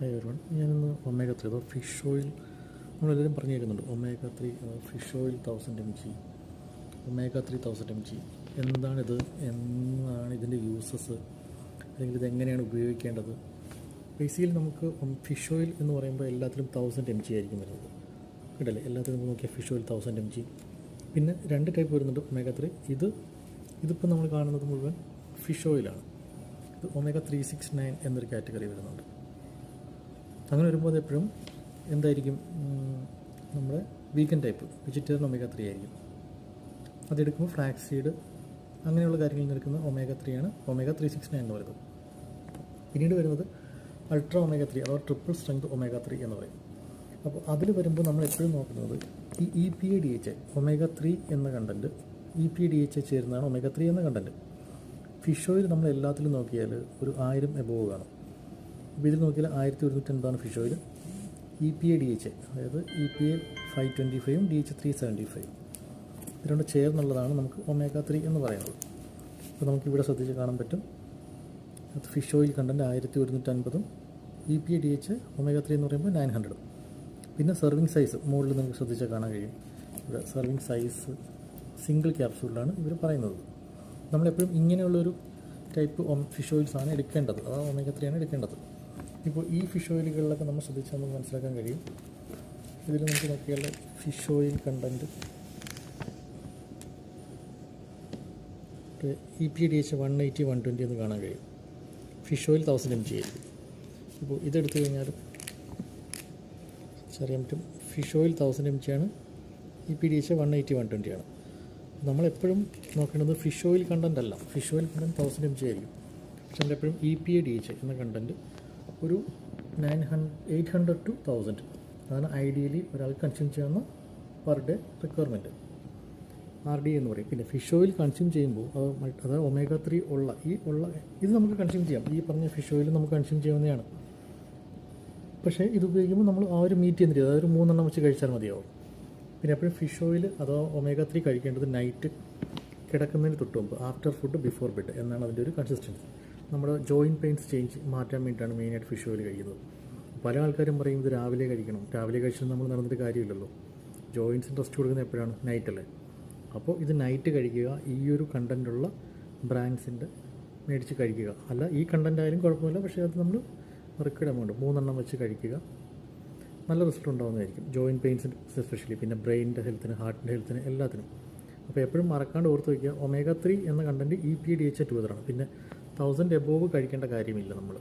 Hi everyone, ഞാനിന്ന് omega 3 അതോ fish oil നമ്മളെല്ലാവരും പറഞ്ഞു കേൾക്കുന്നുണ്ട്. Omega 3 fish oil 1000 mg, omega 3 1000 mg. എന്താണിത്, എന്നാണ് ഇതിൻ്റെ യൂസസ്, അല്ലെങ്കിൽ ഇതെങ്ങനെയാണ് ഉപയോഗിക്കേണ്ടത്? ബേസിക്കലി നമുക്ക് ഫിഷ് ഓയിൽ എന്ന് പറയുമ്പോൾ എല്ലാത്തിലും 1000 mg ആയിരിക്കും വരുന്നത്, കേട്ടല്ലേ? എല്ലാത്തിലും നോക്കിയാൽ ഫിഷ് ഓയിൽ 1000 mg. പിന്നെ 2 ടൈപ്പ് വരുന്നുണ്ട് ഒമേഗ 3. ഇതിപ്പോൾ നമ്മൾ കാണുന്നത് മുഴുവൻ ഫിഷ് ഓയിലാണ്. ഇത് ഒമേഗ 369 എന്നൊരു കാറ്റഗറി വരുന്നുണ്ട്. അങ്ങനെ വരുമ്പോൾ എപ്പോഴും എന്തായിരിക്കും, നമ്മുടെ വീഗൻ ടൈപ്പ് വെജിറ്റേറിയൻ ഒമേഗ 3 ആയിരിക്കും. അതെടുക്കുമ്പോൾ ഫ്ലാക്സ് സീഡ് അങ്ങനെയുള്ള കാര്യങ്ങളിൽ നിന്ന് എടുക്കുന്ന ഒമേഗ 3 ആണ് ഒമേഗ 369 എന്ന് പറയുന്നത്. പിന്നീട് വരുന്നത് അൾട്രാ ഒമേഗ 3 അഥവാ ട്രിപ്പിൾ സ്ട്രെങ്ത് ഒമേഗ 3 എന്ന് പറയും. അപ്പോൾ അതിൽ വരുമ്പോൾ നമ്മൾ എപ്പോഴും നോക്കുന്നത് ഈ EPA DHA ഒമേഗ 3 എന്ന കണ്ടൻറ്റ്, EPA DHA ചേരുന്നതാണ് ഒമേഗ 3 എന്ന കണ്ടൻറ്റ്. ഫിഷ് ഓയിൽ നമ്മൾ എല്ലാത്തിലും നോക്കിയാൽ ഒരു 1000 എബോവ് കാണും. അപ്പോൾ ഇതിൽ നോക്കിയാൽ 1150 ഫിഷ് ഓയിൽ. EPA DHA അതായത് EPA 525 DHA 375 ഇതിനോട് ചേർന്നുള്ളതാണ് നമുക്ക് ഒമേഗ 3 എന്ന് പറയുന്നത്. അപ്പോൾ നമുക്കിവിടെ ശ്രദ്ധിച്ച് കാണാൻ പറ്റും, അത് fish oil content 1150, EPA DHA omega 3 എന്ന് പറയുമ്പോൾ 900. പിന്നെ സെർവിങ് സൈസ് മുകളിൽ നമുക്ക് ശ്രദ്ധിച്ചാൽ കാണാൻ കഴിയും. ഇവിടെ സെർവിങ് സൈസ് സിംഗിൾ ക്യാപ്സൂളിലാണ് ഇവർ പറയുന്നത്. നമ്മളെപ്പോഴും ഇങ്ങനെയുള്ളൊരു ടൈപ്പ് ഫിഷ് ഓയിൽസാണ് എടുക്കേണ്ടത്, അതാണ് ഒമേഗ 3 ആണ് എടുക്കേണ്ടത്. ഇപ്പോൾ ഈ ഫിഷ് ഓയിലുകളിലൊക്കെ നമ്മൾ ശ്രദ്ധിച്ചാൽ നമുക്ക് മനസ്സിലാക്കാൻ കഴിയും. ഇതിൽ നമുക്ക് നോക്കിയാൽ fish oil content EPA DHA 180 120 എന്ന് കാണാൻ കഴിയും. ഫിഷ് ഓയിൽ 1000 mg ആയിരിക്കും. ഇപ്പോൾ ഇതെടുത്തു കഴിഞ്ഞാൽ അറിയാൻ പറ്റും, ഫിഷ് ഓയിൽ 1000 mg ആണ്, EPA DHA 180 120 ആണ്. നമ്മളെപ്പോഴും നോക്കേണ്ടത് ഫിഷ് ഓയിൽ കണ്ടൻ്റ് അല്ല. ഫിഷ് ഓയിൽ കണ്ടൻറ്റ് 1000 mg ആയിരിക്കും. പക്ഷെ നമ്മളെപ്പോഴും EPA DHA എന്ന കണ്ടൻറ്റ് ഒരു 800 to 1000 അതാണ് ഐഡിയലി ഒരാൾ കൺസ്യൂം ചെയ്യുന്ന പെർ ഡേ റിക്വയർമെൻറ്റ്, RDA എന്ന് പറയും. പിന്നെ ഫിഷ് ഓയിൽ കൺസ്യൂം ചെയ്യുമ്പോൾ അതായത് ഒമേഗ 3 ഇത് നമുക്ക് കൺസ്യൂം ചെയ്യാം. ഈ പറഞ്ഞ ഫിഷ് ഓയിൽ നമുക്ക് കൺസ്യൂം ചെയ്യാവുന്നതാണ്. പക്ഷേ ഇത് ഉപയോഗിക്കുമ്പോൾ നമ്മൾ ആ ഒരു മീറ്റ് ചെയ്യുന്ന രീതി, അതായത് 3 വെച്ച് കഴിച്ചാൽ മതിയാവും. പിന്നെ എപ്പോഴും ഫിഷ് ഓയിൽ അഥവാ ഒമേഗ 3 കഴിക്കേണ്ടത് നൈറ്റ് കിടക്കുന്നതിന് തൊട്ട് മുമ്പ്, ആഫ്റ്റർ ഫുഡ് ബിഫോർ ബെഡ് എന്നാണ് അതിൻ്റെ ഒരു കൺസിസ്റ്റൻസി. നമ്മുടെ ജോയിൻറ്റ് പെയിൻസ് മാറ്റാൻ വേണ്ടിയിട്ടാണ് മെയിനായിട്ട് ഫിഷ് ഓയിൽ കഴിക്കുന്നത്. പല ആൾക്കാരും പറയും ഇത് രാവിലെ കഴിക്കണം. രാവിലെ കഴിച്ചാൽ നമ്മൾ നടന്നിട്ട് കാര്യമില്ലല്ലോ. ജോയിൻറ്റ്സിന് റെസ്റ്റ് കൊടുക്കുന്നത് എപ്പോഴാണ്? നൈറ്റല്ലേ. അപ്പോൾ ഇത് നൈറ്റ് കഴിക്കുക, ഈ ഒരു കണ്ടൻറ്റുള്ള ബ്രാൻഡ്സിൻ്റെ മേടിച്ച് കഴിക്കുക. അല്ല, ഈ കണ്ടൻ്റ് ആയാലും കുഴപ്പമില്ല, പക്ഷേ അത് നമ്മൾ റിക്വയർഡ് എമൗണ്ട് 3 വെച്ച് കഴിക്കുക. നല്ല റിസൾട്ട് ഉണ്ടാകുന്നതായിരിക്കും ജോയിൻറ്റ് പെയിൻസിന് എസ്പെഷ്യലി, പിന്നെ ബ്രെയിനിൻ്റെ ഹെൽത്തിന്, ഹാർട്ടിൻ്റെ ഹെൽത്തിന്, എല്ലാത്തിനും. അപ്പോൾ എപ്പോഴും മറക്കാണ്ട് ഓർത്ത് വയ്ക്കുക, ഒമേഗ 3 എന്ന കണ്ടൻറ്റ് EPA DHA 2 ആണ്. പിന്നെ 1000 എബോവ് കഴിക്കേണ്ട കാര്യമില്ല നമ്മൾ.